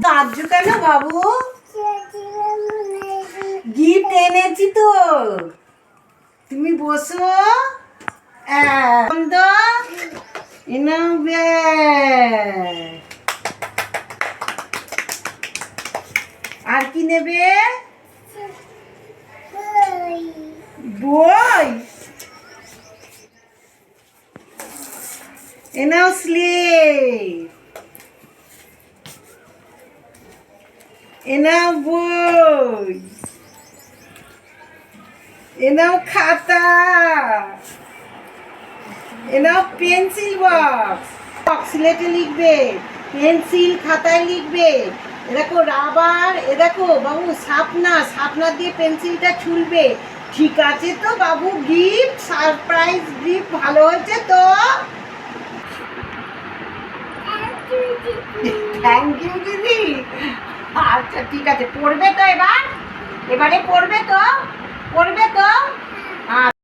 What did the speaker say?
দাঁড়ছো কেন বাবু? গিফট এনেছি তো, তুমি বসো। আর কি নেবে? বই এনাও, স্লেট এনাও, বই এনাও, খাতা এনাও, পেন্সিল বক্স, স্লেটে লিখবে, পেন্সিল খাতায় লিখবে। এ দেখো রাবার, এ দেখো বাবু শার্পনার দিয়ে পেন্সিলটা ছুলবে। ঠিক আছে তো বাবু? গিফট, সারপ্রাইজ গিফট ভালো হয়েছে তো? থ্যাংক ইউ দিদি। আচ্ছা ঠিক আছে, পড়বে তো এবারে পড়বে তো?